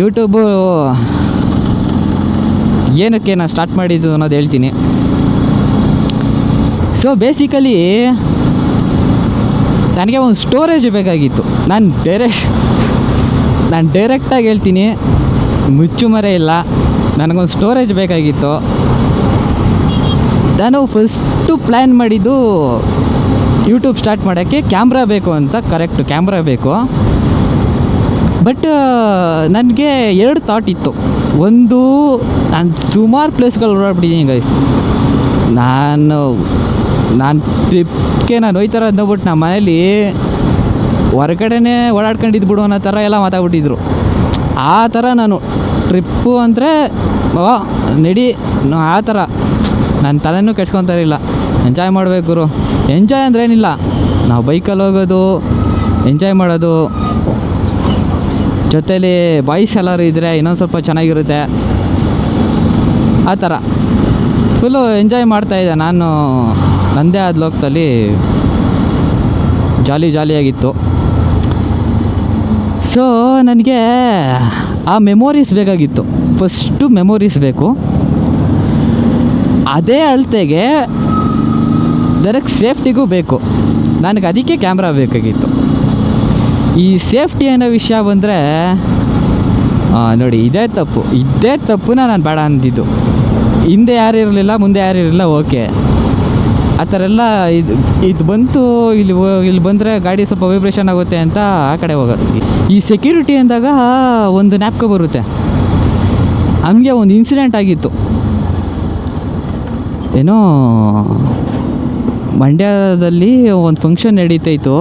YouTube ಏನಕ್ಕೆ ನಾನು start ಮಾಡಿದ್ದು ಅನ್ನೋದು ಹೇಳ್ತೀನಿ. ಸೊ ಬೇಸಿಕಲಿ ನನಗೆ ಒಂದು ಸ್ಟೋರೇಜ್ ಬೇಕಾಗಿತ್ತು. ನಾನು ಡೈರೆಕ್ಟಾಗಿ ಹೇಳ್ತೀನಿ, ಮುಚ್ಚುಮರೆ ಇಲ್ಲ, ನನಗೊಂದು ಸ್ಟೋರೇಜ್ ಬೇಕಾಗಿತ್ತು. ನಾನು ಫಸ್ಟು ಪ್ಲ್ಯಾನ್ ಮಾಡಿದ್ದು ಯೂಟ್ಯೂಬ್ ಸ್ಟಾರ್ಟ್ ಮಾಡೋಕ್ಕೆ ಕ್ಯಾಮ್ರಾ ಬೇಕು ಅಂತ. ಕರೆಕ್ಟು, ಕ್ಯಾಮ್ರಾ ಬೇಕು. ಬಟ್ ನನಗೆ 2 ಥಾಟ್ ಇತ್ತು. ಒಂದು, ನಾನು ಸುಮಾರು ಪ್ಲೇಸ್ಗಳು ಓಡಾಡ್ಬಿಟ್ಟಿದ್ದೀನಿ ಗೈಸ್. ನಾನು ಟ್ರಿಪ್ಗೆ ನಾನು ಹೋಯ್ತಾರ ಅಂದ್ಬಿಟ್ಟು ನಮ್ಮ ಮನೇಲಿ ಹೊರಗಡೆನೇ ಓಡಾಡ್ಕೊಂಡಿದ್ದು ಬಿಡು ಅನ್ನೋ ಥರ ಎಲ್ಲ ಮಾತಾಡ್ಬಿಟ್ಟಿದ್ರು. ಆ ಥರ ನಾನು ಟ್ರಿಪ್ಪು ಅಂದರೆ ನಡಿ ಆ ಥರ ನನ್ನ ತಲೆನೂ ಕೆಡ್ಸ್ಕೊತಾರಿಲ್ಲ. ಎಂಜಾಯ್ ಮಾಡಬೇಕು ಗುರು. ಎಂಜಾಯ್ ಅಂದರೆ ಏನಿಲ್ಲ, ನಾವು ಬೈಕಲ್ಲಿ ಹೋಗೋದು, ಎಂಜಾಯ್ ಮಾಡೋದು, ಜೊತೇಲಿ ಬಾಯ್ಸ್ ಎಲ್ಲರೂ ಇದ್ದರೆ ಇನ್ನೊಂದು ಸ್ವಲ್ಪ ಚೆನ್ನಾಗಿರುತ್ತೆ. ಆ ಥರ ಫುಲ್ಲು ಎಂಜಾಯ್ ಮಾಡ್ತಾಯಿದ್ದೆ ನಾನು. ನನ್ನದೇ ಆದ ಲೋಕದಲ್ಲಿ ಜಾಲಿಯಾಗಿತ್ತು. ಸೊ ನನಗೆ ಆ ಮೆಮೊರೀಸ್ ಬೇಕಾಗಿತ್ತು. ಫಸ್ಟು ಮೆಮೊರೀಸ್ ಬೇಕು. ಅದೇ ಅಳತೆಗೆ ನನಗೆ ಸೇಫ್ಟಿಗೂ ಬೇಕು. ನನಗೆ ಅದಕ್ಕೆ ಕ್ಯಾಮ್ರಾ ಬೇಕಾಗಿತ್ತು. ಈ ಸೇಫ್ಟಿ ಅನ್ನೋ ವಿಷಯ ಬಂದರೆ ನೋಡಿ, ಇದೇ ತಪ್ಪುನ ನಾನು ಬೇಡ ಅಂದಿದ್ದು. ಹಿಂದೆ ಯಾರು ಇರಲಿಲ್ಲ, ಮುಂದೆ ಯಾರು ಇರಲಿಲ್ಲ, ಓಕೆ. ಆ ಥರ ಎಲ್ಲ ಇದು ಬಂತು. ಇಲ್ಲಿ ಬಂದರೆ ಗಾಡಿ ಸ್ವಲ್ಪ ವೈಬ್ರೇಷನ್ ಆಗುತ್ತೆ ಅಂತ ಆ ಕಡೆ ಹೋಗೋದು. ಈ ಸೆಕ್ಯೂರಿಟಿ ಅಂದಾಗ ಒಂದು ಜ್ಞಾಪಕ ಬರುತ್ತೆ. ಹಂಗೆ ಒಂದು ಇನ್ಸಿಡೆಂಟ್ ಆಗಿತ್ತು. ಏನೋ ಮಂಡ್ಯದಲ್ಲಿ ಒಂದು ಫಂಕ್ಷನ್ ನಡೀತಾಯಿತ್ತು.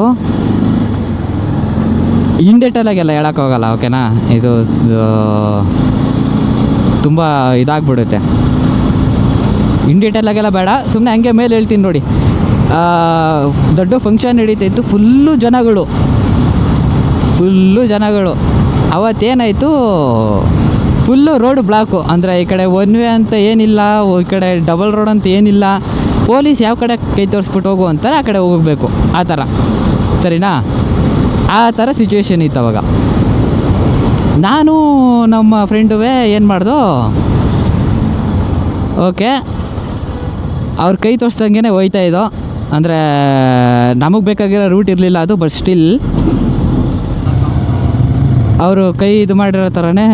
ಇನ್ ಡೀಟೇಲಾಗೆಲ್ಲ ಹೇಳೋಕ್ಕಾಗಲ್ಲ, ಓಕೆನಾ? ಇದು ತುಂಬ ಇದಾಗ್ಬಿಡುತ್ತೆ. ಇನ್ ಡೀಟೇಲಾಗೆಲ್ಲ ಬೇಡ, ಸುಮ್ಮನೆ ಹಂಗೆ ಮೇಲೆ ಹೇಳ್ತೀನಿ ನೋಡಿ. ದೊಡ್ಡ ಫಂಕ್ಷನ್ ನಡೀತಾಯಿತ್ತು. ಫುಲ್ಲು ಜನಗಳು. ಅವತ್ತೇನಾಯಿತು, ಫುಲ್ಲು ರೋಡ್ ಬ್ಲಾಕು. ಅಂದರೆ ಈ ಕಡೆ ಒನ್ ವೇ ಅಂತ ಏನಿಲ್ಲ, ಈ ಕಡೆ ಡಬಲ್ ರೋಡ್ ಅಂತ ಏನಿಲ್ಲ. ಪೊಲೀಸ್ ಯಾವ ಕಡೆ ಕೈ ತೋರಿಸ್ಬಿಟ್ಟು ಹೋಗು ಅಂತಾರೆ, ಆ ಕಡೆ ಹೋಗಬೇಕು. ಆ ಥರ, ಸರಿನಾ? ಆ ಥರ ಸಿಚುವೇಶನ್ ಇತ್ತು ಅವಾಗ. ನಾನು ನಮ್ಮ ಫ್ರೆಂಡುವೇ ಏನು ಮಾಡ್ದೋ, ಓಕೆ, ಅವ್ರ ಕೈ ತೋರಿಸ್ದಂಗೆ ಹೋಯ್ತಾಯಿದ್ದೋ. ಅಂದರೆ ನಮಗೆ ಬೇಕಾಗಿರೋ ರೂಟ್ ಇರಲಿಲ್ಲ ಅದು, ಬಟ್ ಸ್ಟಿಲ್ ಅವರು ಕೈ ಇದು ಮಾಡಿರೋ ಥರನೇ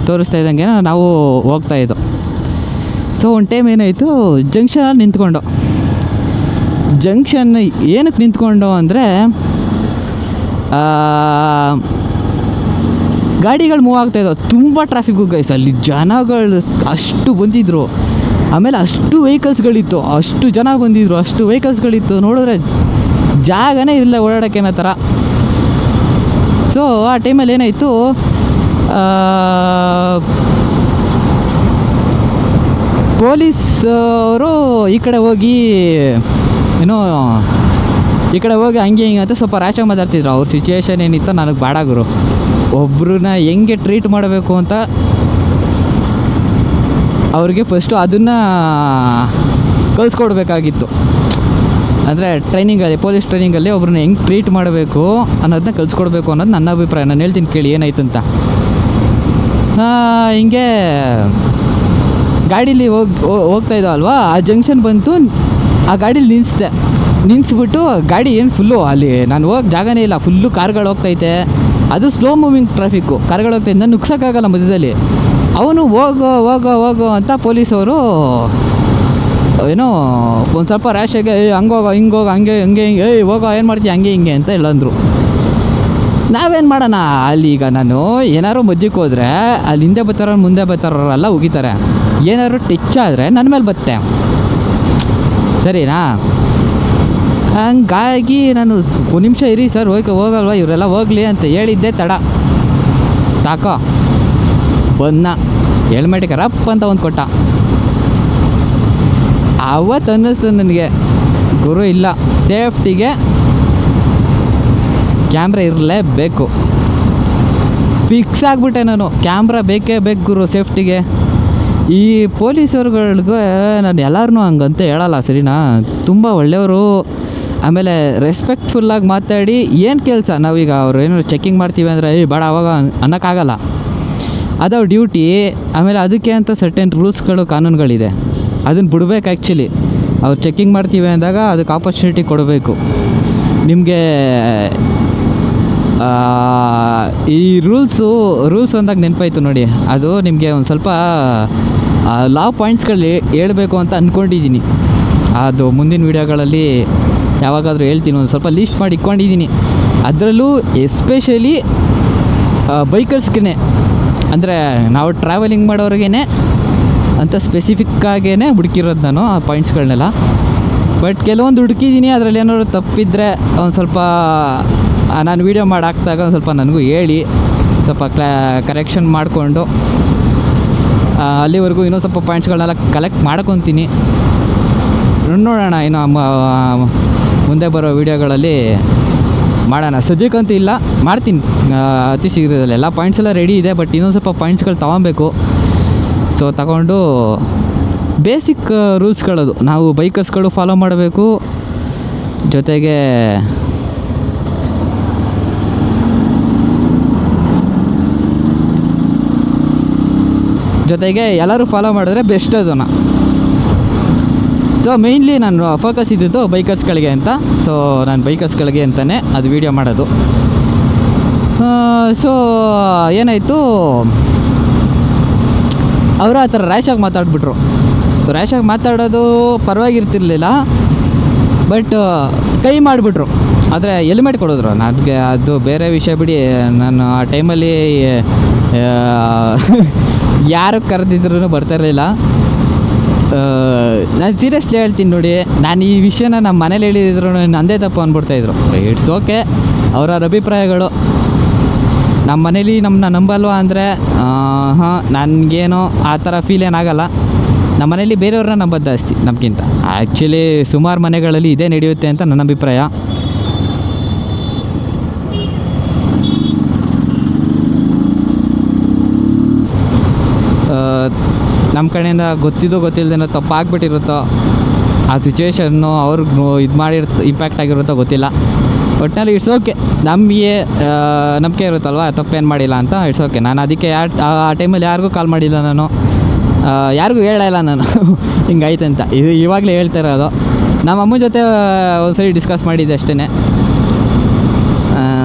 ತೋರಿಸ್ತಾ ಇದ್ದಂಗೆ ನಾವು ಹೋಗ್ತಾಯಿದ್ದೋ. ಸೊ ಒಂದು ಟೈಮ್ ಏನಾಯಿತು, ಜಂಕ್ಷನಲ್ಲಿ ನಿಂತ್ಕೊಂಡು. ಜಂಕ್ಷನ್ ಏನಕ್ಕೆ ನಿಂತ್ಕೊಂಡು ಅಂದರೆ, ಗಾಡಿಗಳು ಮೂವ್ ಆಗ್ತಾಯಿದ್ದವು. ತುಂಬ ಟ್ರಾಫಿಕ್ಕು ಗೈಸ್. ಅಲ್ಲಿ ಜನಗಳು ಅಷ್ಟು ಬಂದಿದ್ದರು. ಆಮೇಲೆ ಅಷ್ಟು ವೆಹಿಕಲ್ಸ್ಗಳಿತ್ತು, ಅಷ್ಟು ಜನ ಬಂದಿದ್ದರು, ಅಷ್ಟು ವೆಹಿಕಲ್ಸ್ಗಳಿತ್ತು. ನೋಡಿದ್ರೆ ಜಾಗನೇ ಇಲ್ಲ ಓಡಾಡೋಕ್ಕೆ ಅನ್ನೋ ಥರ. ಸೊ ಆ ಟೈಮಲ್ಲಿ ಏನಾಯಿತು, ಪೊಲೀಸವರು ಈ ಕಡೆ ಹೋಗಿ ಹಂಗೆ ಹಿಂಗೆ ಅಂತ ಸ್ವಲ್ಪ ರ್ಯಾಶಾಗಿ ಮಾತಾಡ್ತಿದ್ರು. ಅವ್ರ ಸಿಚುವೇಶನ್ ಏನಿತ್ತು ನನಗೆ ಬೇಡ ಗುರು. ಒಬ್ರನ್ನ ಹೆಂಗೆ ಟ್ರೀಟ್ ಮಾಡಬೇಕು ಅಂತ ಅವ್ರಿಗೆ ಫಸ್ಟು ಅದನ್ನು ಕಲಿಸ್ಕೊಡ್ಬೇಕಾಗಿತ್ತು. ಅಂದರೆ ಟ್ರೈನಿಂಗಲ್ಲಿ, ಪೊಲೀಸ್ ಟ್ರೈನಿಂಗಲ್ಲಿ ಒಬ್ರನ್ನ ಹೆಂಗೆ ಟ್ರೀಟ್ ಮಾಡಬೇಕು ಅನ್ನೋದನ್ನ ಕಲಿಸ್ಕೊಡ್ಬೇಕು ಅನ್ನೋದು ನನ್ನ ಅಭಿಪ್ರಾಯ. ನಾನು ಹೇಳ್ತೀನಿ ಕೇಳಿ ಏನಾಯ್ತು ಅಂತ. ಹಿಂಗೆ ಗಾಡೀಲಿ ಹೋಗ್ತಾಯಿದ್ದೋ ಅಲ್ವಾ, ಆ ಜಂಕ್ಷನ್ ಬಂತು. ಆ ಗಾಡೀಲಿ ನಿಲ್ಲಿಸ್ಬಿಟ್ಟು ಗಾಡಿ ಏನು ಫುಲ್ಲು ಅಲ್ಲಿ ನಾನು ಹೋಗಿ ಜಾಗನೇ ಇಲ್ಲ, ಫುಲ್ಲು ಕಾರ್ಗಳು ಹೋಗ್ತೈತೆ. ಅದು ಸ್ಲೋ ಮೂವಿಂಗ್ ಟ್ರಾಫಿಕ್ಕು, ಕಾರ್ಗಳು ಹೋಗ್ತೈತೆ. ನಾನು ನುಗ್ಸೋಕ್ಕಾಗಲ್ಲ ಮಧ್ಯದಲ್ಲಿ. ಅವನು ಹೋಗೋ ಅಂತ ಪೊಲೀಸವರು ಏನೋ ಒಂದು ಸ್ವಲ್ಪ ರ್ಯಾಶಾಗಿ ಹಂಗೋಗೋ ಹಿಂಗೋಗೋ ಹಂಗೆ ಹೋಗೋ, ಏನು ಮಾಡ್ತೀಯ ಹಂಗೆ ಹಿಂಗೆ ಅಂತ ಹೇಳಂದರು. ನಾವೇನು ಮಾಡೋಣ ಅಲ್ಲಿ? ಈಗ ನಾನು ಏನಾದ್ರು ಮಧ್ಯಕ್ಕೆ ಹೋದರೆ ಅಲ್ಲಿ ಹಿಂದೆ ಬರ್ತಾರೋ ಮುಂದೆ ಬರ್ತಾರೋರೆಲ್ಲ ಉಗಿತಾರೆ. ಏನಾದ್ರು ಟಚ್ ಆದರೆ ನನ್ನ ಮೇಲೆ ಬತ್ತೆ, ಸರಿನಾ? ಹಂಗಾಗಿ ನಾನು ಒಂದು ನಿಮಿಷ ಇರಿ ಸರ್, ಹೋಗಲ್ವ ಇವರೆಲ್ಲ ಹೋಗಲಿ ಅಂತ ಹೇಳಿದ್ದೆ. ತಡ ತಾಕೋ ಬಂದ ಹೆಲ್ಮೆಟಿಗೆ ರಪ್ ಅಂತ ಒಂದು ಕೊಟ್ಟ. ಅವತ್ತು ಅನ್ನಿಸ್ತು ನನಗೆ, ಗುರು ಇಲ್ಲ, ಸೇಫ್ಟಿಗೆ ಕ್ಯಾಮ್ರಾ ಇರಲೇಬೇಕು. ಫಿಕ್ಸ್ ಆಗಿಬಿಟ್ಟೆ ನಾನು, ಕ್ಯಾಮ್ರಾ ಬೇಕೇ ಬೇಕು ಗುರು ಸೇಫ್ಟಿಗೆ. ಈ ಪೊಲೀಸರುಗಳಿಗೆ ನಾನು ಎಲ್ಲರೂ ಹಂಗಂತ ಹೇಳಲ್ಲ, ಸರಿನಾ? ತುಂಬ ಒಳ್ಳೆಯವರು. ಆಮೇಲೆ ರೆಸ್ಪೆಕ್ಟ್ಫುಲ್ಲಾಗಿ ಮಾತಾಡಿ, ಏನು ಕೆಲಸ ನಾವೀಗ ಅವ್ರು ಏನು ಚೆಕ್ಕಿಂಗ್ ಮಾಡ್ತೀವಿ ಅಂದರೆ ಬೇಡ ಅವಾಗ ಅನ್ನೋಕ್ಕಾಗಲ್ಲ. ಅದು ಡ್ಯೂಟಿ. ಆಮೇಲೆ ಅದಕ್ಕೆ ಅಂತ ಸರ್ಟೆನ್ ರೂಲ್ಸ್ಗಳು ಕಾನೂನುಗಳಿದೆ, ಅದನ್ನು ಬಿಡ್ಬೇಕು. ಆ್ಯಕ್ಚುಲಿ ಅವ್ರು ಚೆಕ್ಕಿಂಗ್ ಮಾಡ್ತೀವಿ ಅಂದಾಗ ಅದಕ್ಕೆ ಆಪರ್ಚುನಿಟಿ ಕೊಡಬೇಕು. ನಿಮಗೆ ಈ ರೂಲ್ಸ್ ಅಂದಾಗ ನೆನಪಾಯಿತು ನೋಡಿ, ಅದು ನಿಮಗೆ ಒಂದು ಸ್ವಲ್ಪ ಲಾ ಪಾಯಿಂಟ್ಸ್ಗಳು ಹೇಳ್ಬೇಕು ಅಂತ ಅಂದ್ಕೊಂಡಿದ್ದೀನಿ. ಅದು ಮುಂದಿನ ವೀಡಿಯೋಗಳಲ್ಲಿ ಯಾವಾಗಾದರೂ ಹೇಳ್ತೀನಿ, ಒಂದು ಸ್ವಲ್ಪ ಲೀಸ್ಟ್ ಮಾಡಿ ಇಟ್ಕೊಂಡಿದ್ದೀನಿ. ಅದರಲ್ಲೂ ಎಸ್ಪೆಷಲಿ ಬೈಕರ್ಸ್ಗೆ, ಅಂದರೆ ನಾವು ಟ್ರಾವೆಲಿಂಗ್ ಮಾಡೋರಿಗೇ ಅಂತ ಸ್ಪೆಸಿಫಿಕ್ಕಾಗೇ ಹುಡುಕಿರೋದು ನಾನು ಆ ಪಾಯಿಂಟ್ಸ್ಗಳನ್ನೆಲ್ಲ. ಬಟ್ ಕೆಲವೊಂದು ಹುಡುಕಿದ್ದೀನಿ, ಅದರಲ್ಲಿ ಏನಾದ್ರು ತಪ್ಪಿದರೆ ಒಂದು ಸ್ವಲ್ಪ ನಾನು ವೀಡಿಯೋ ಮಾಡಿ ಹಾಕಿದಾಗ ಒಂದು ಸ್ವಲ್ಪ ನನಗೂ ಹೇಳಿ, ಸ್ವಲ್ಪ ಕರೆಕ್ಷನ್ ಮಾಡಿಕೊಂಡು ಅಲ್ಲಿವರೆಗೂ ಇನ್ನೂ ಸ್ವಲ್ಪ ಪಾಯಿಂಟ್ಸ್ಗಳನ್ನೆಲ್ಲ ಕಲೆಕ್ಟ್ ಮಾಡ್ಕೊತೀನಿ. ನೋಡೋಣ, ಇನ್ನು ಮುಂದೆ ಬರೋ ವೀಡಿಯೋಗಳಲ್ಲಿ ಮಾಡೋಣ. ಸದ್ಯಕ್ಕಂತೂ ಇಲ್ಲ, ಮಾಡ್ತೀನಿ ಅತಿ ಶೀಘ್ರದಲ್ಲಿ. ಎಲ್ಲ ಪಾಯಿಂಟ್ಸ್ ಎಲ್ಲ ರೆಡಿ ಇದೆ, ಬಟ್ ಇನ್ನೊಂದು ಸ್ವಲ್ಪ ಪಾಯಿಂಟ್ಸ್ಗಳು ತೊಗೊಬೇಕು. ಸೊ ತಗೊಂಡು ಬೇಸಿಕ್ ರೂಲ್ಸ್ಗಳದು ನಾವು ಬೈಕರ್ಸ್ಗಳು ಫಾಲೋ ಮಾಡಬೇಕು. ಜೊತೆಗೆ ಎಲ್ಲರೂ ಫಾಲೋ ಮಾಡಿದ್ರೆ ಬೆಸ್ಟ್ ಅದನ್ನು. ಸೊ ಮೇಯ್ನ್ಲಿ ನಾನು ಫೋಕಸ್ ಇದ್ದಿದ್ದು ಬೈಕರ್ಸ್ಗಳಿಗೆ ಅಂತ. ಸೊ ನಾನು ಬೈಕರ್ಸ್ಗಳಿಗೆ ಅಂತಲೇ ಅದು ವೀಡಿಯೋ ಮಾಡೋದು. ಸೊ ಏನಾಯಿತು, ಅವರು ಆ ಥರ ರ್ಯಾಶಾಗಿ ಮಾತಾಡ್ಬಿಟ್ರು. ರ್ಯಾಶಾಗಿ ಮಾತಾಡೋದು ಪರವಾಗಿರ್ತಿರ್ಲಿಲ್ಲ, ಬಟ್ ಕೈ ಮಾಡಿಬಿಟ್ರು. ಆದರೆ ಹೆಲ್ಮೆಟ್ ಕೊಡಿದ್ರು ನನಗೆ, ಅದು ಬೇರೆ ವಿಷಯ ಬಿಡಿ. ನಾನು ಆ ಟೈಮಲ್ಲಿ ಯಾರು ಕರೆದಿದ್ರು ಬರ್ತಾಯಿರಲಿಲ್ಲ. ನಾನು ಸೀರಿಯಸ್ಲಿ ಹೇಳ್ತೀನಿ ನೋಡಿ, ನಾನು ಈ ವಿಷಯನ ನಮ್ಮ ಮನೇಲಿ ಹೇಳಿದ್ರು ನಂದೇ ತಪ್ಪು ಅಂದ್ಬಿಡ್ತಾಯಿದ್ರು. ಇಟ್ಸ್ ಓಕೆ, ಅವರ ಅಭಿಪ್ರಾಯಗಳು. ನಮ್ಮ ಮನೇಲಿ ನಮ್ಮನ್ನ ನಂಬಲ್ವಾ ಅಂದರೆ ನನಗೇನೋ ಆ ಥರ ಫೀಲ್ ಏನಾಗಲ್ಲ. ನಮ್ಮ ಮನೇಲಿ ಬೇರೆಯವ್ರನ್ನ ನಂಬೋದು ಜಾಸ್ತಿ ನಮಗಿಂತ. ಆ್ಯಕ್ಚುಲಿ ಸುಮಾರು ಮನೆಗಳಲ್ಲಿ ಇದೇ ನಡೆಯುತ್ತೆ ಅಂತ ನನ್ನ ಅಭಿಪ್ರಾಯ. ನಮ್ಮ ಕಡೆಯಿಂದ ಗೊತ್ತಿಲ್ಲದೇನೋ ತಪ್ಪಾಗ್ಬಿಟ್ಟಿರುತ್ತೋ, ಆ ಸಿಚುವೇಶನ್ನು ಅವ್ರಿಗೆ ಇದು ಇಂಪ್ಯಾಕ್ಟ್ ಆಗಿರುತ್ತೋ ಗೊತ್ತಿಲ್ಲ. ಒಟ್ಟಿನಲ್ಲಿ ಇಟ್ಸ್ ಓಕೆ, ನಮಗೆ ನಂಬಿಕೆ ಇರುತ್ತಲ್ವ, ತಪ್ಪೇನು ಮಾಡಿಲ್ಲ ಅಂತ. It's okay. ನಾನು ಅದಕ್ಕೆ ಆ ಟೈಮಲ್ಲಿ ಯಾರಿಗೂ ಕಾಲ್ ಮಾಡಿಲ್ಲ, ನಾನು ಯಾರಿಗೂ ಹೇಳಲ್ಲ ನಾನು ಹಿಂಗಾಯ್ತು ಅಂತ. ಇದು ಇವಾಗಲೇ ಹೇಳ್ತಾ ಇರೋದು. ನಮ್ಮ ಅಮ್ಮನ ಜೊತೆ ಒಂದ್ಸರಿ ಡಿಸ್ಕಸ್ ಮಾಡಿದ್ದೆ ಅಷ್ಟೇ.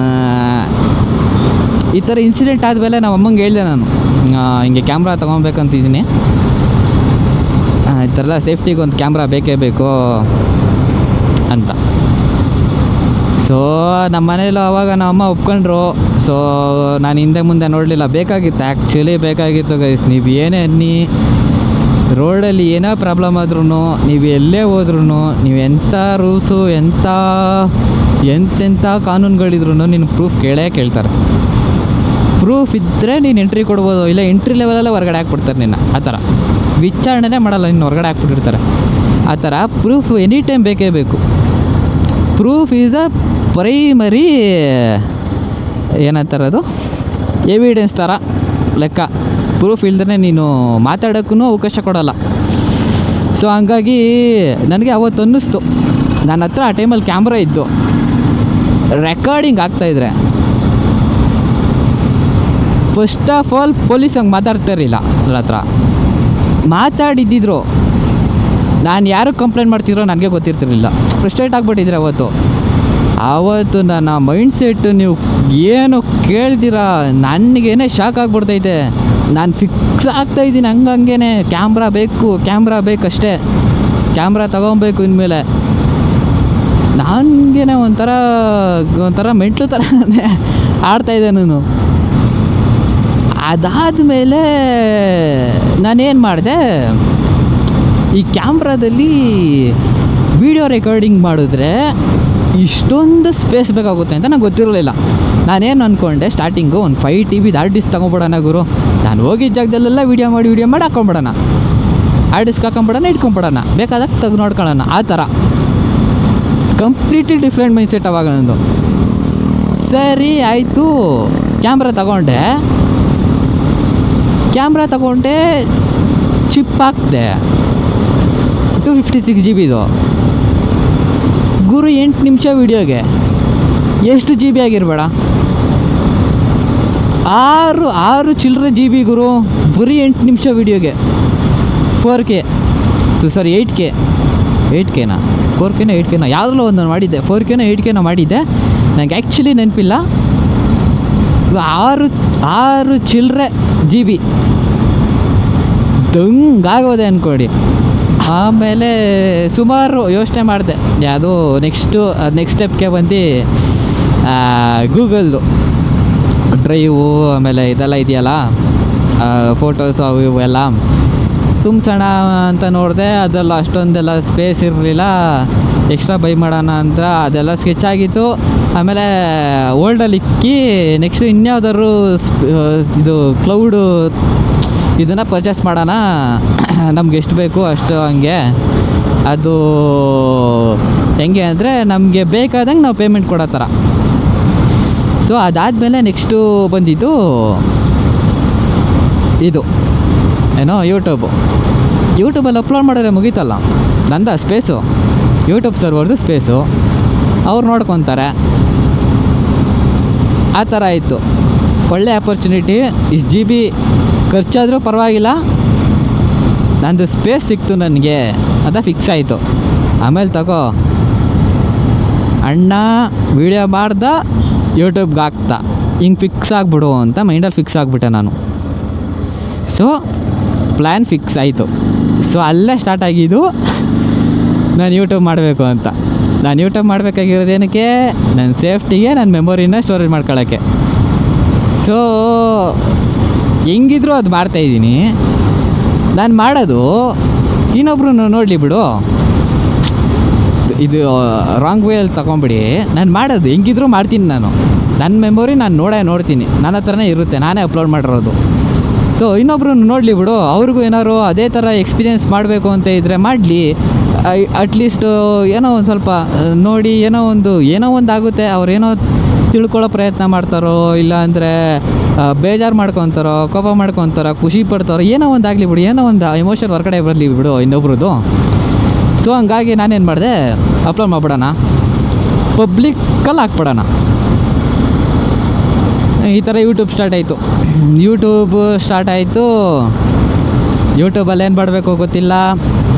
ಈ ಥರ ಇನ್ಸಿಡೆಂಟ್ ಆದಮೇಲೆ ನಮ್ಮ ಅಮ್ಮಂಗೆ ಹೇಳಿದೆ ನಾನು, ಹಿಂಗೆ ಕ್ಯಾಮ್ರಾ ತೊಗೊಬೇಕಂತಿದ್ದೀನಿ, ಈ ಥರ ಎಲ್ಲ ಸೇಫ್ಟಿಗೆ ಒಂದು ಕ್ಯಾಮ್ರಾ ಬೇಕೇ ಬೇಕು ಅಂತ. ಸೊ ನಮ್ಮ ಮನೇಲಿ ಅವಾಗ ನಮ್ಮ ಅಮ್ಮ ಒಪ್ಕೊಂಡ್ರು. ಸೊ ನಾನು ಹಿಂದೆ ಮುಂದೆ ನೋಡಲಿಲ್ಲ, ಬೇಕಾಗಿತ್ತು, ಆ್ಯಕ್ಚುಲಿ ಬೇಕಾಗಿತ್ತು ಗೈಸ್. ನೀವು ಏನೇ ಅನ್ನಿ, ರೋಡಲ್ಲಿ ಏನೋ ಪ್ರಾಬ್ಲಮ್ ಆದ್ರೂ, ನೀವು ಎಲ್ಲೇ ಹೋದ್ರೂ, ನೀವು ಎಂಥ ರೂಲ್ಸು ಎಂತೆಂಥ ಕಾನೂನುಗಳಿದ್ರು ನೀನು ಪ್ರೂಫ್ ಕೇಳ್ತಾರೆ. ಪ್ರೂಫ್ ಇದ್ದರೆ ನೀನು ಎಂಟ್ರಿ ಕೊಡ್ಬೋದು, ಇಲ್ಲ ಎಂಟ್ರಿ ಲೆವೆಲಲ್ಲೇ ಹೊರಗಡೆ ಹಾಕ್ಬಿಡ್ತಾರೆ ನಿನ್ನ. ಆ ಥರ ವಿಚಾರಣೆನೇ ಮಾಡಲ್ಲ, ಇನ್ನು ಹೊರಗಡೆ ಹಾಕ್ಬಿಟ್ಟಿರ್ತಾರೆ. ಆ ಥರ ಪ್ರೂಫ್ ಎನಿ ಟೈಮ್ ಬೇಕೇ ಬೇಕು. ಪ್ರೂಫ್ ಈಸ್ ಅ ಪ್ರೈಮರಿ ಏನಂತಾರೆ, ಅದು ಎವಿಡೆನ್ಸ್ ಥರ ಲೆಕ್ಕ. ಪ್ರೂಫ್ ಇಲ್ದೇ ನೀನು ಮಾತಾಡೋಕ್ಕೂ ಅವಕಾಶ ಕೊಡೋಲ್ಲ. ಸೊ ಹಂಗಾಗಿ ನನಗೆ ಅವತ್ತು ಅನ್ನಿಸ್ತು, ನನ್ನ ಹತ್ರ ಆ ಟೈಮಲ್ಲಿ ಕ್ಯಾಮ್ರಾ ಇದ್ದು ರೆಕಾರ್ಡಿಂಗ್ ಆಗ್ತಾಯಿದ್ರೆ, ಫಸ್ಟ್ ಆಫ್ ಆಲ್ ಪೊಲೀಸ್ ಹಂಗೆ ಮಾತಾಡ್ತಾಯಿರಲಿಲ್ಲ. ನನ್ನ ಹತ್ರ ಮಾತಾಡಿದ್ದಿದ್ರು ನಾನು ಯಾರು ಕಂಪ್ಲೇಂಟ್ ಮಾಡ್ತಿದ್ರೋ ನನಗೆ ಗೊತ್ತಿರ್ತಿರಲಿಲ್ಲ. ಫ್ರಸ್ಟ್ರೇಟ್ ಆಗಿಬಿಟ್ಟಿದ್ರೆ ಆವತ್ತು ನನ್ನ ಮೈಂಡ್ ಸೆಟ್ಟು ನೀವು ಏನು ಕೇಳ್ದಿರಾ ನನಗೇನೆ ಶಾಕ್ ಆಗಿಬಿಡ್ತೈತೆ. ನಾನು ಫಿಕ್ಸ್ ಆಗ್ತಾಯಿದ್ದೀನಿ ಹಂಗೇ, ಕ್ಯಾಮ್ರಾ ಬೇಕಷ್ಟೇ, ಕ್ಯಾಮ್ರಾ ತೊಗೊಬೇಕು ಇನ್ಮೇಲೆ. ನನಗೇನೆ ಒಂಥರ ಮೆಂಟ್ಲು ಥರನೇ ಆಡ್ತಾಯಿದ್ದೆ ನಾನು. ಅದಾದಮೇಲೆ ನಾನೇನು ಮಾಡಿದೆ, ಈ ಕ್ಯಾಮ್ರಾದಲ್ಲಿ ವಿಡಿಯೋ ರೆಕಾರ್ಡಿಂಗ್ ಮಾಡಿದ್ರೆ ಇಷ್ಟೊಂದು ಸ್ಪೇಸ್ ಬೇಕಾಗುತ್ತೆ ಅಂತ ನಂಗೆ ಗೊತ್ತಿರಲಿಲ್ಲ. ನಾನೇನು ಅಂದ್ಕೊಂಡೆ ಸ್ಟಾರ್ಟಿಂಗು, ಒಂದು 5 TB ಹಾರ್ಡ್ ಡಿಸ್ಕ್ ತೊಗೊಂಬಿಡೋಣ ಗುರು, ನಾನು ಹೋಗಿದ್ದ ಜಾಗದಲ್ಲೆಲ್ಲ ವೀಡಿಯೋ ಮಾಡಿ ಹಾಕ್ಕೊಂಬಿಡೋಣ, ಹಾರ್ಡ್ ಡಿಸ್ಕ್ ಹಾಕೊಂಬಿಡೋಣ, ಇಟ್ಕೊಂಬಿಡೋಣ, ಬೇಕಾದಾಗ ತೆಗೆದು ನೋಡ್ಕೊಳ್ಳೋಣ. ಆ ಥರ ಕಂಪ್ಲೀಟ್ಲಿ ಡಿಫ್ರೆಂಟ್ ಮೈಂಡ್ಸೆಟ್ ಅವಾಗ ನಂದು. ಸರಿ ಆಯಿತು, ಕ್ಯಾಮ್ರಾ ತಗೊಂಡೆ, ಚಿಪ್ ಹಾಕಿದೆ, 256 GB ಗುರು. 8 ನಿಮಿಷ ವೀಡಿಯೋಗೆ ಎಷ್ಟು GB ಆಗಿರಬೇಡ, ಆರು ಚಿಲ್ಲರೆ ಜಿ ಬಿ ಗುರು, ಬರೀ 8 ನಿಮಿಷ ವೀಡಿಯೋಗೆ 4K, ಸಾರಿ 8Kನಾ 4Kನ 8Kನ ಯಾವುದೋ ಒಂದು ಮಾಡಿದ್ದೆ, 4Kನ 8Kನ ಮಾಡಿದ್ದೆ, ನನಗೆ ಆ್ಯಕ್ಚುಲಿ ನೆನಪಿಲ್ಲ. ಆರು ಚಿಲ್ಲರೆ ಜಿ ಬಿ ದಂಗಾಗೋದೆ ಅಂದ್ಕೊಡಿ. ಆಮೇಲೆ ಸುಮಾರು ಯೋಚನೆ ಮಾಡಿದೆ, ಯಾವುದೋ ನೆಕ್ಸ್ಟ್ ಸ್ಟೆಪ್ಗೆ ಬಂದು ಗೂಗಲ್ದು ಡ್ರೈವು ಆಮೇಲೆ ಇದೆಲ್ಲ ಇದೆಯಲ್ಲ, ಫೋಟೋಸು ಅವು ಇವೆಲ್ಲ ತುಂಬಿಸೋಣ ಅಂತ ನೋಡಿದೆ. ಅದೆಲ್ಲ ಅಷ್ಟೊಂದೆಲ್ಲ ಸ್ಪೇಸ್ ಇರಲಿಲ್ಲ, ಎಕ್ಸ್ಟ್ರಾ ಬೈ ಮಾಡೋಣ ಅಂತ ಅದೆಲ್ಲ ಸ್ಕೆಚ್ ಆಗಿತ್ತು. ಆಮೇಲೆ ಓಲ್ಡಲ್ಲಿ ಇಕ್ಕಿ ನೆಕ್ಸ್ಟ್ ಇನ್ಯಾವುದಾದ್ರು ಇದು ಕ್ಲೌಡು ಇದನ್ನು ಪರ್ಚೇಸ್ ಮಾಡೋಣ, ನಮ್ಗೆ ಎಷ್ಟು ಬೇಕು ಅಷ್ಟು ಹಂಗೆ. ಅದು ಹೆಂಗೆ ಅಂದರೆ ನಮಗೆ ಬೇಕಾದಂಗೆ ನಾವು ಪೇಮೆಂಟ್ ಕೊಡೋ ಥರ. ಸೊ ಅದಾದಮೇಲೆ ನೆಕ್ಸ್ಟು ಬಂದಿದ್ದು ಇದು ಏನೋ ಯೂಟ್ಯೂಬಲ್ಲಿ ಅಪ್ಲೋಡ್ ಮಾಡಿದ್ರೆ ಮುಗೀತಲ್ಲ, ನಂದ ಸ್ಪೇಸು, ಯೂಟ್ಯೂಬ್ ಸರ್ವರ್ದು ಸ್ಪೇಸು ಅವ್ರು ನೋಡ್ಕೊತಾರೆ, ಆ ಥರ ಆಯಿತು. ಒಳ್ಳೆ ಆಪರ್ಚುನಿಟಿ. ಇಷ್ಟು ಜಿ ಬಿ ಖರ್ಚಾದರೂ ಪರವಾಗಿಲ್ಲ, ನಂದು ಸ್ಪೇಸ್ ಸಿಕ್ತು ನನಗೆ, ಅದ ಫಿಕ್ಸ್ ಆಯಿತು. ಆಮೇಲೆ ತಗೋ ಅಣ್ಣ ವೀಡಿಯೋ ಮಾಡ್ದ ಯೂಟ್ಯೂಬ್ಗೆ ಹಾಕ್ತಾ, ಹಿಂಗೆ ಫಿಕ್ಸ್ ಆಗಿಬಿಡು ಅಂತ ಮೈಂಡಲ್ಲಿ ಫಿಕ್ಸ್ ಆಗಿಬಿಟ್ಟೆ ನಾನು. ಸೊ ಪ್ಲ್ಯಾನ್ ಫಿಕ್ಸ್ ಆಯಿತು. ಸೊ ಅಲ್ಲೇ ಸ್ಟಾರ್ಟ್ ಆಗಿದ್ದು ನಾನು ಯೂಟ್ಯೂಬ್ ಮಾಡಬೇಕು ಅಂತ. ನಾನು ಯೂಟ್ಯೂಬ್ ಮಾಡಬೇಕಾಗಿರೋದೇನಕ್ಕೆ, ನನ್ನ ಸೇಫ್ಟಿಗೆ, ನನ್ನ ಮೆಮೊರಿನ ಸ್ಟೋರೇಜ್ ಮಾಡ್ಕೊಳ್ಳೋಕ್ಕೆ. ಸೊ ಹೆಂಗಿದ್ರು ಅದು ಮಾಡ್ತಾಯಿದ್ದೀನಿ. ನಾನು ಮಾಡೋದು ಇನ್ನೊಬ್ರು ನೋಡಲಿ ಬಿಡು, ಇದು ರಾಂಗ್ ವೇಯಲ್ಲಿ ತೊಗೊಂಬಿಡಿ. ನಾನು ಮಾಡೋದು ಹೆಂಗಿದ್ರು ಮಾಡ್ತೀನಿ, ನಾನು ನನ್ನ ಮೆಮೊರಿ ನಾನು ನೋಡ್ತೀನಿ, ನನ್ನ ಹತ್ರನೇ ಇರುತ್ತೆ, ನಾನೇ ಅಪ್ಲೋಡ್ ಮಾಡಿರೋದು. ಸೊ ಇನ್ನೊಬ್ರು ನೋಡಲಿ ಬಿಡು, ಅವ್ರಿಗೂ ಏನಾದ್ರು ಅದೇ ಥರ ಎಕ್ಸ್ಪೀರಿಯೆನ್ಸ್ ಮಾಡಬೇಕು ಅಂತ ಇದ್ದರೆ ಮಾಡಲಿ. ಅಟ್ಲೀಸ್ಟು ಏನೋ ಒಂದು ಸ್ವಲ್ಪ ನೋಡಿ ಏನೋ ಒಂದು ಆಗುತ್ತೆ. ಅವ್ರೇನೋ ತಿಳ್ಕೊಳ್ಳೋ ಪ್ರಯತ್ನ ಮಾಡ್ತಾರೋ, ಇಲ್ಲ ಅಂದರೆ ಬೇಜಾರು ಮಾಡ್ಕೊತಾರೋ, ಕೋಪ ಮಾಡ್ಕೊತಾರೋ, ಖುಷಿ ಪಡ್ತಾರೋ, ಏನೋ ಒಂದು ಆಗಲಿ ಬಿಡು, ಏನೋ ಒಂದು ಎಮೋಷನ್ ಹೊರಗಡೆ ಬರಲಿ ಬಿಡು ಇನ್ನೊಬ್ರದ್ದು. ಸೊ ಹಂಗಾಗಿ ನಾನೇನು ಮಾಡಿದೆ, ಅಪ್ಲೋಡ್ ಮಾಡಿಬಿಡೋಣ, ಪಬ್ಲಿಕ್ಕಲ್ಲಿ ಹಾಕ್ಬಿಡೋಣ, ಈ ಥರ ಯೂಟ್ಯೂಬ್ ಸ್ಟಾರ್ಟ್ ಆಯಿತು. ಯೂಟ್ಯೂಬಲ್ಲಿ ಏನು ಮಾಡಬೇಕು ಗೊತ್ತಿಲ್ಲ,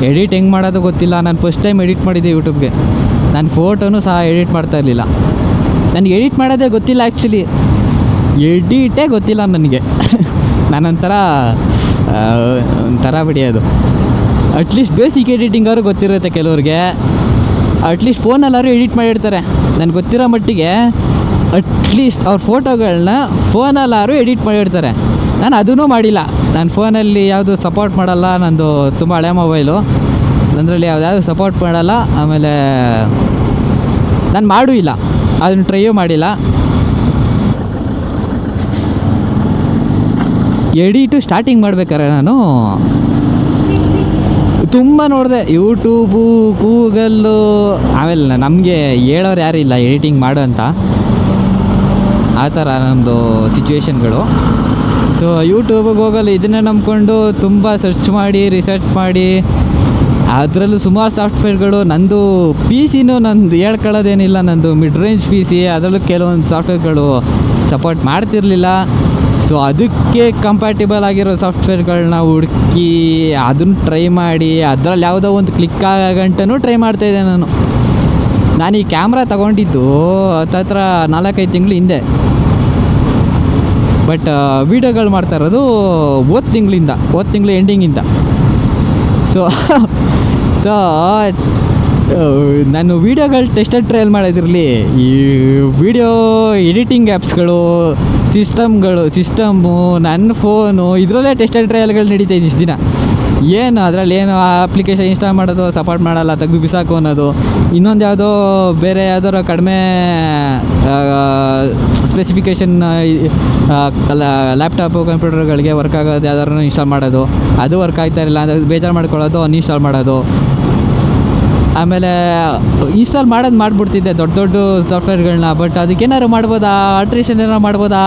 ಎಡಿಟ್ ಹೆಂಗೆ ಮಾಡೋದು ಗೊತ್ತಿಲ್ಲ. ನಾನು ಫಸ್ಟ್ ಟೈಮ್ ಎಡಿಟ್ ಮಾಡಿದ್ದೆ ಯೂಟ್ಯೂಬ್ಗೆ. ನಾನು ಫೋಟೋನು ಸಹ ಎಡಿಟ್ ಮಾಡ್ತಾ ಇರಲಿಲ್ಲ. ನನಗೆ ಎಡಿಟ್ ಮಾಡೋದೇ ಗೊತ್ತಿಲ್ಲ, ಆ್ಯಕ್ಚುಲಿ ಎಡಿಟೇ ಗೊತ್ತಿಲ್ಲ ನನಗೆ. ನಾನೊಂಥರ ಬಿಡಿಯೋದು. ಅಟ್ಲೀಸ್ಟ್ ಬೇಸಿಕ್ ಎಡಿಟಿಂಗಾದ್ರು ಗೊತ್ತಿರುತ್ತೆ ಕೆಲವ್ರಿಗೆ, ಅಟ್ಲೀಸ್ಟ್ ಫೋನಲ್ಲಾದ್ರು ಎಡಿಟ್ ಮಾಡಿರ್ತಾರೆ. ನನಗೆ ಗೊತ್ತಿರೋ ಮಟ್ಟಿಗೆ ಅಟ್ಲೀಸ್ಟ್ ಅವ್ರ ಫೋಟೋಗಳನ್ನ ಫೋನಲ್ಲಾದ್ರು ಎಡಿಟ್ ಮಾಡಿರ್ತಾರೆ. ನಾನು ಅದನ್ನೂ ಮಾಡಿಲ್ಲ. ನಾನು ಫೋನಲ್ಲಿ ಯಾವುದು ಸಪೋರ್ಟ್ ಮಾಡಲ್ಲ, ನಂದು ತುಂಬ ಹಳೆ ಮೊಬೈಲು, ಅದರಲ್ಲಿ ಯಾವ್ದು ಸಪೋರ್ಟ್ ಮಾಡಲ್ಲ. ಆಮೇಲೆ ನಾನು ಮಾಡೂ ಇಲ್ಲ, ಅದನ್ನು ಟ್ರೈಯೂ ಮಾಡಿಲ್ಲ. ಎಡಿಟು ಸ್ಟಾರ್ಟಿಂಗ್ ಮಾಡ್ಬೇಕಾರೆ ನಾನು ತುಂಬ ನೋಡಿದೆ, ಯೂಟ್ಯೂಬು, ಗೂಗಲ್ಲು. ಆಮೇಲೆ ನಮಗೆ ಹೇಳೋರು ಯಾರೂ ಇಲ್ಲ ಎಡಿಟಿಂಗ್ ಮಾಡು ಅಂತ, ಆ ಥರ ನಮ್ಮದು ಸಿಚುವೇಶನ್ಗಳು. ಸೊ ಯೂಟ್ಯೂಬ್, ಗೂಗಲ್ ಇದನ್ನೇ ನಂಬ್ಕೊಂಡು ತುಂಬ ರಿಸರ್ಚ್ ಮಾಡಿ ಅದರಲ್ಲೂ ಸುಮಾರು ಸಾಫ್ಟ್ವೇರ್ಗಳು. ನಂದು ಪಿ ಸಿನೂ ನಂದು ಹೇಳ್ಕೊಳ್ಳೋದೇನಿಲ್ಲ, ನಂದು ಮಿಡ್ ರೇಂಜ್ ಪಿ ಸಿ, ಅದರಲ್ಲೂ ಕೆಲವೊಂದು ಸಾಫ್ಟ್ವೇರ್ಗಳು ಸಪೋರ್ಟ್ ಮಾಡ್ತಿರಲಿಲ್ಲ. ಸೊ ಅದಕ್ಕೆ ಕಂಪ್ಯಾಟಿಬಲ್ ಆಗಿರೋ ಸಾಫ್ಟ್ವೇರ್ಗಳನ್ನ ಹುಡುಕಿ ಅದನ್ನು ಟ್ರೈ ಮಾಡಿ ಅದರಲ್ಲಿ ಯಾವುದೋ ಒಂದು ಕ್ಲಿಕ್ ಆಗಂಟನೂ ಟ್ರೈ ಮಾಡ್ತಾಯಿದ್ದೆ ನಾನು ಈ ಕ್ಯಾಮ್ರಾ ತೊಗೊಂಡಿದ್ದು ಹತ್ರ 4-5 ತಿಂಗಳು ಹಿಂದೆ. ಬಟ್ ವೀಡಿಯೋಗಳು ಮಾಡ್ತಾ ಇರೋದು ಹೋದ ತಿಂಗಳು ಎಂಡಿಂಗಿಂದ. ಸೊ ನಾನು ವೀಡಿಯೋಗಳು ಟೆಸ್ಟೆಡ್ ಟ್ರಯಲ್ ಮಾಡೋದಿರಲಿ, ಈ ವಿಡಿಯೋ ಎಡಿಟಿಂಗ್ ಆ್ಯಪ್ಸ್ಗಳು, ಸಿಸ್ಟಮ್ಮು, ನನ್ನ ಫೋನು, ಇದರಲ್ಲೇ ಟೆಸ್ಟೆಡ್ ಟ್ರಯಲ್ಗಳು ನಡೀತಾ ಇದ್ದಿಷ್ಟು ದಿನ. ಅದರಲ್ಲಿ ಏನು ಅಪ್ಲಿಕೇಶನ್ ಇನ್ಸ್ಟಾಲ್ ಮಾಡೋದು ಸಪೋರ್ಟ್ ಮಾಡಲ್ಲ, ತೆಗೆದು ಬಿಸಾಕು ಅನ್ನೋದು. ಇನ್ನೊಂದು ಯಾವುದೋ ಬೇರೆ ಯಾವ್ದಾರು ಕಡಿಮೆ ಸ್ಪೆಸಿಫಿಕೇಷನ್ ಲ್ಯಾಪ್ಟಾಪು, ಕಂಪ್ಯೂಟರ್ಗಳಿಗೆ ವರ್ಕ್ ಆಗೋದು ಯಾವ್ದಾರು ಇನ್ಸ್ಟಾಲ್ ಮಾಡೋದು, ಅದು ವರ್ಕ್ ಆಗ್ತಾ ಇರಲಿಲ್ಲ ಅಂದರೆ ಬೇಜಾರು ಮಾಡ್ಕೊಳ್ಳೋದು, ಅನ್ಇನ್ಸ್ಟಾಲ್ ಮಾಡೋದು. ಆಮೇಲೆ ಇನ್ಸ್ಟಾಲ್ ಮಾಡಿಬಿಡ್ತಿದ್ದೆ ದೊಡ್ಡ ಸಾಫ್ಟ್ವೇರ್ಗಳನ್ನ. ಬಟ್ ಅದಕ್ಕೇನಾದ್ರು ಮಾಡ್ಬೋದಾ, ಆಲ್ಟ್ರೇಷನ್ ಏನಾರು ಮಾಡ್ಬೋದಾ,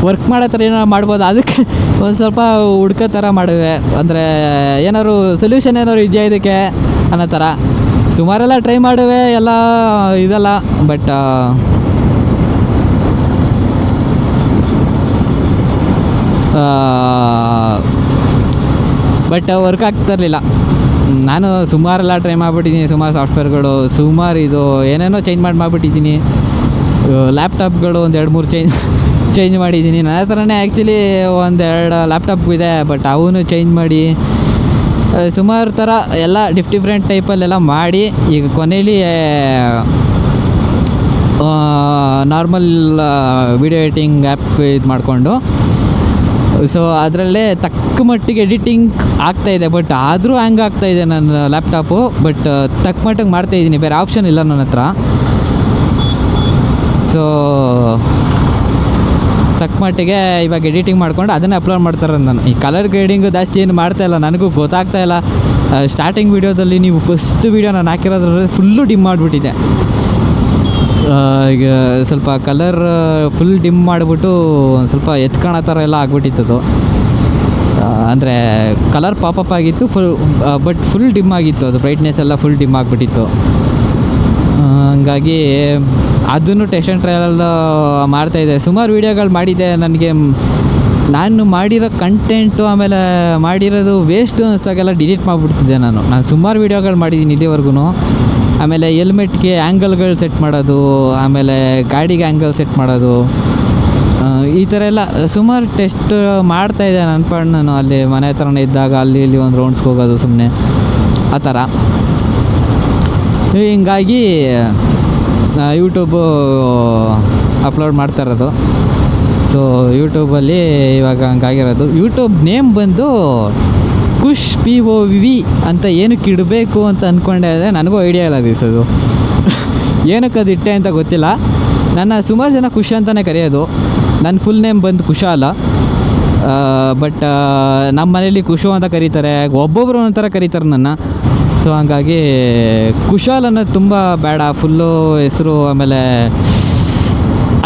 ವರ್ಕ್ ಮಾಡೋ ಥರ ಏನಾರು ಮಾಡ್ಬೋದಾ, ಅದಕ್ಕೆ ಒಂದು ಸ್ವಲ್ಪ ಹುಡ್ಕೋ ಥರ ಮಾಡುವೆ. ಅಂದರೆ ಏನಾದ್ರು ಸೊಲ್ಯೂಷನ್ ಏನಾದ್ರು ಇದೆಯಾ ಇದಕ್ಕೆ ಅನ್ನೋ ಥರ ಸುಮಾರೆಲ್ಲ ಟ್ರೈ ಮಾಡುವೆ, ಎಲ್ಲ ಇದೆಲ್ಲ. ಬಟ್ ಬಟ್ ವರ್ಕ್ ಆಗ್ತಿರಲಿಲ್ಲ. ನಾನು ಸುಮಾರೆಲ್ಲ ಟ್ರೈ ಮಾಡಿಬಿಟ್ಟಿದ್ದೀನಿ, ಸುಮಾರು ಸಾಫ್ಟ್ವೇರ್ಗಳು, ಸುಮಾರು ಇದು ಏನೇನೋ ಚೇಂಜ್ ಮಾಡಿಬಿಟ್ಟಿದ್ದೀನಿ. ಲ್ಯಾಪ್ಟಾಪ್ಗಳು ಒಂದು 2-3 ಚೇಂಜ್ ಮಾಡಿದ್ದೀನಿ. ನನ್ನ ಹತ್ರನೇ ಆ್ಯಕ್ಚುಲಿ 1-2 ಲ್ಯಾಪ್ಟಾಪ್ ಇದೆ, ಬಟ್ ಅವನು ಚೇಂಜ್ ಮಾಡಿ ಸುಮಾರು ಥರ ಎಲ್ಲ ಡಿಫ್ರೆಂಟ್ ಟೈಪಲ್ಲೆಲ್ಲ ಮಾಡಿ ಈಗ ಕೊನೆಯಲ್ಲಿ ನಾರ್ಮಲ್ ವಿಡಿಯೋ ಎಡಿಟಿಂಗ್ ಆ್ಯಪ್ ಇದು ಮಾಡಿಕೊಂಡು, ಸೊ ಅದರಲ್ಲೇ ತಕ್ಕ ಮಟ್ಟಿಗೆ ಎಡಿಟಿಂಗ್ ಆಗ್ತಾಯಿದೆ. ಬಟ್ ಆದರೂ ಹ್ಯಾಂಗ್ ಆಗ್ತಾಯಿದೆ ನನ್ನ ಲ್ಯಾಪ್ಟಾಪು. ಬಟ್ ತಕ್ಕ ಮಟ್ಟಿಗೆ ಮಾಡ್ತಾಯಿದ್ದೀನಿ, ಬೇರೆ ಆಪ್ಷನ್ ಇಲ್ಲ ನನ್ನ ಹತ್ರ. ಸೊ ತಕ್ಕ ಮಟ್ಟಿಗೆ ಇವಾಗ ಎಡಿಟಿಂಗ್ ಮಾಡ್ಕೊಂಡು ಅದನ್ನೇ ಅಪ್ಲೋಡ್ ಮಾಡ್ತಾರೆ. ನಾನು ಈ ಕಲರ್ ಗ್ರೇಡಿಂಗು ಜಾಸ್ತಿ ಏನು ಮಾಡ್ತಾಯಿಲ್ಲ, ನನಗೂ ಗೊತ್ತಾಗ್ತಾಯಿಲ್ಲ. ಸ್ಟಾರ್ಟಿಂಗ್ ವೀಡಿಯೋದಲ್ಲಿ ನೀವು ಫಸ್ಟ್ ವೀಡಿಯೋ ನಾನು ಹಾಕಿರೋದ್ರಲ್ಲಿ ಫುಲ್ಲು ಡಿಮ್ ಮಾಡಿಬಿಟ್ಟಿದ್ದೆ. ಈಗ ಸ್ವಲ್ಪ ಕಲರ್ ಫುಲ್ ಡಿಮ್ ಮಾಡಿಬಿಟ್ಟು ಒಂದು ಸ್ವಲ್ಪ ಎತ್ಕೊಳೋ ಥರ ಎಲ್ಲ ಆಗ್ಬಿಟ್ಟಿತ್ತು. ಅಂದರೆ ಕಲರ್ ಪಾಪಪ್ ಆಗಿತ್ತು ಬಟ್ ಫುಲ್ ಡಿಮ್ ಆಗಿತ್ತು, ಅದು ಬ್ರೈಟ್ನೆಸ್ ಎಲ್ಲ ಫುಲ್ ಡಿಮ್ ಆಗಿಬಿಟ್ಟಿತ್ತು. ಹಂಗಾಗಿ ಅದನ್ನು ಟೆಸ್ಟ್ ಆ್ಯಂಡ್ ಟ್ರಯಲ್ ಮಾಡ್ತಾಯಿದ್ದೆ. ಸುಮಾರು ವೀಡಿಯೋಗಳು ಮಾಡಿದ್ದೆ. ನನಗೆ ನಾನು ಮಾಡಿರೋ ಕಂಟೆಂಟು ಆಮೇಲೆ ಮಾಡಿರೋದು ವೇಸ್ಟು ಅನ್ನಿಸ್ದಾಗೆಲ್ಲ ಡಿಲೀಟ್ ಮಾಡಿಬಿಡ್ತಿದ್ದೆ. ನಾನು ಸುಮಾರು ವೀಡಿಯೋಗಳು ಮಾಡಿದ್ದೀನಿ ಇಲ್ಲಿವರೆಗೂ. ಆಮೇಲೆ ಹೆಲ್ಮೆಟ್ಗೆ ಆ್ಯಂಗಲ್ಗಳು ಸೆಟ್ ಮಾಡೋದು, ಆಮೇಲೆ ಗಾಡಿಗೆ ಆ್ಯಂಗಲ್ ಸೆಟ್ ಮಾಡೋದು, ಈ ಥರ ಎಲ್ಲ ಸುಮಾರು ಟೆಸ್ಟ್ ಮಾಡ್ತಾಯಿದ್ದೆ. ನನ್ನ ಪಾಡು ನಾನು ಅಲ್ಲಿ ಮನೆ ಹತ್ರನೇ ಇದ್ದಾಗ ಅಲ್ಲಿ ಇಲ್ಲಿ ಒಂದು ರೌಂಡ್ಸ್ಗೆ ಹೋಗೋದು ಸುಮ್ಮನೆ ಆ ಥರ. ಹಿಂಗಾಗಿ ಯೂಟ್ಯೂಬು ಅಪ್ಲೋಡ್ ಮಾಡ್ತಾ ಇರೋದು. ಸೊ ಯೂಟ್ಯೂಬಲ್ಲಿ ಇವಾಗ ಹಂಗಾಗಿರೋದು. ಯೂಟ್ಯೂಬ್ ನೇಮ್ ಬಂದು ಖುಷ್ POV ಅಂತ ಏನಕ್ಕೆ ಇಡಬೇಕು ಅಂತ ಅಂದ್ಕೊಂಡೆ. ನನಗೂ ಐಡಿಯಾ ಇಲ್ಲ ಅದು ಏನಕ್ಕೆ ಅದು ಇಟ್ಟೆ ಅಂತ ಗೊತ್ತಿಲ್ಲ. ನನ್ನ ಸುಮಾರು ಜನ ಖುಷ್ ಅಂತಲೇ ಕರೆಯೋದು. ನನ್ನ ಫುಲ್ ನೇಮ್ ಬಂದು ಕುಶಾಲ, ಬಟ್ ನಮ್ಮ ಮನೇಲಿ ಖುಷು ಅಂತ ಕರೀತಾರೆ, ಒಬ್ಬೊಬ್ಬರು ಒಂಥರ ಕರೀತಾರೆ ನನ್ನ. ಸೊ ಹಂಗಾಗಿ ಕುಶಾಲ್ ಅನ್ನೋದು ತುಂಬ ಬೇಡ ಫುಲ್ಲು ಹೆಸರು. ಆಮೇಲೆ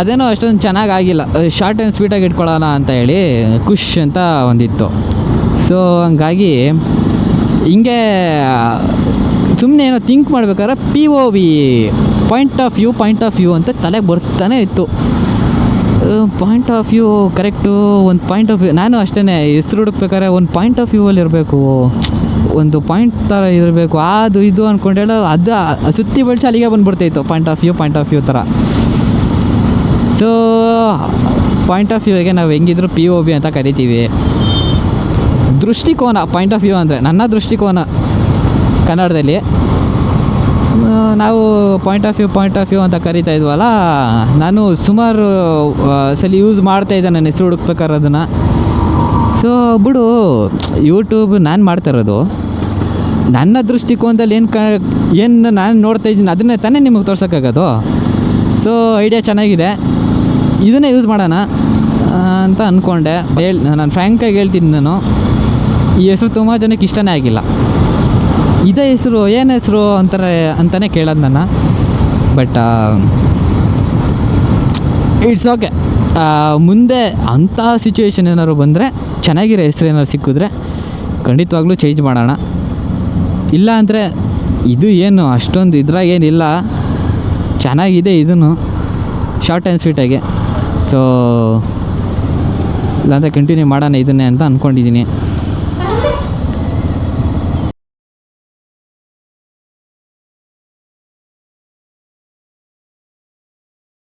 ಅದೇನೋ ಅಷ್ಟೊಂದು ಚೆನ್ನಾಗಾಗಿಲ್ಲ, ಶಾರ್ಟ್ ಆ್ಯಂಡ್ ಸ್ವೀಟಾಗಿ ಇಟ್ಕೊಳ್ಳೋಣ ಅಂತ ಹೇಳಿ ಖುಷ್ ಅಂತ ಒಂದಿತ್ತು. ಸೊ ಹಂಗಾಗಿ ಹಿಂಗೆ ಸುಮ್ಮನೆ ಏನೋ ಥಿಂಕ್ ಮಾಡ್ಬೇಕಾದ್ರೆ POV ಪಾಯಿಂಟ್ ಆಫ್ ವ್ಯೂ ಅಂತ ತಲೆಗೆ ಬರ್ತಾನೆ ಇತ್ತು. ಪಾಯಿಂಟ್ ಆಫ್ ವ್ಯೂ ಕರೆಕ್ಟು, ಒಂದು ಪಾಯಿಂಟ್ ಆಫ್ ವ್ಯೂ. ನಾನು ಅಷ್ಟೇ ಹೆಸ್ರು ಹುಡುಕ್ಬೇಕಾದ್ರೆ ಒಂದು ಪಾಯಿಂಟ್ ಆಫ್ ವ್ಯೂ ಅಲ್ಲಿ ಇರಬೇಕು, ಒಂದು ಪಾಯಿಂಟ್ ಥರ ಇರಬೇಕು, ಅದು ಇದು ಅಂದ್ಕೊಂಡೇಳೋ ಅದು ಸುತ್ತಿ ಬಳಸಿ ಅಲ್ಲಿಗೆ ಬಂದುಬಿಡ್ತಾಯಿತ್ತು ಪಾಯಿಂಟ್ ಆಫ್ ವ್ಯೂ ಥರ. ಸೊ ಪಾಯಿಂಟ್ ಆಫ್ ವ್ಯೂಗೆ ನಾವು ಹೆಂಗಿದ್ರು POV ಅಂತ ಕರಿತೀವಿ. ದೃಷ್ಟಿಕೋನ ಪಾಯಿಂಟ್ ಆಫ್ ವ್ಯೂ ಅಂದರೆ ನನ್ನ ದೃಷ್ಟಿಕೋನ ಕನ್ನಡದಲ್ಲಿ. ನಾವು ಪಾಯಿಂಟ್ ಆಫ್ ವ್ಯೂ ಅಂತ ಕರಿತಾ ಇದ್ವಲ್ಲ, ನಾನು ಸುಮಾರು ಸಲ ಯೂಸ್ ಮಾಡ್ತಾಯಿದ್ದೆ ನನ್ನ ಹೆಸರು ಹುಡುಕ್ಬೇಕಾದ್ರೆ ಅದನ್ನು. ಸೊ ಬಿಡು, ಯೂಟ್ಯೂಬ್ ನಾನು ಮಾಡ್ತಾಯಿರೋದು ನನ್ನ ದೃಷ್ಟಿಕೋನದಲ್ಲಿ ಏನು ನಾನು ನೋಡ್ತಾಯಿದ್ದೀನಿ ಅದನ್ನೇ ತಾನೇ ನಿಮಗೆ ತೋರ್ಸೋಕ್ಕಾಗೋದು. ಸೊ ಐಡಿಯಾ ಚೆನ್ನಾಗಿದೆ, ಇದನ್ನೇ ಯೂಸ್ ಮಾಡೋಣ ಅಂತ ಅಂದ್ಕೊಂಡೆ. ನಾನು ಫ್ರ್ಯಾಂಕಾಗಿ ಹೇಳ್ತೀನಿ, ನಾನು ಈ ಹೆಸರು ತುಂಬ ಜನಕ್ಕೆ ಇಷ್ಟನೇ ಆಗಿಲ್ಲ. ಇದೇ ಹೆಸರು ಏನು ಹೆಸರು ಅಂತಲೇ ಕೇಳೋದು ನನ್ನ. But it's okay. ಮುಂದೆ ಅಂಥ ಸಿಚುವೇಶನ್ ಏನಾದ್ರು ಬಂದರೆ, ಚೆನ್ನಾಗಿರೋ ಹೆಸರು ಏನಾದ್ರು ಸಿಕ್ಕಿದ್ರೆ ಖಂಡಿತವಾಗ್ಲೂ ಚೇಂಜ್ ಮಾಡೋಣ. ಇಲ್ಲ ಅಂದರೆ ಇದು ಏನು ಅಷ್ಟೊಂದು ಇದ್ರಾಗೇನಿಲ್ಲ, ಚೆನ್ನಾಗಿದೆ ಇದನ್ನು ಶಾರ್ಟ್ ಆ್ಯಂಡ್ ಸ್ವೀಟಾಗಿ. ಸೊ ಇಲ್ಲಾಂದರೆ ಕಂಟಿನ್ಯೂ ಮಾಡೋಣ ಇದನ್ನೇ ಅಂತ ಅಂದ್ಕೊಂಡಿದ್ದೀನಿ.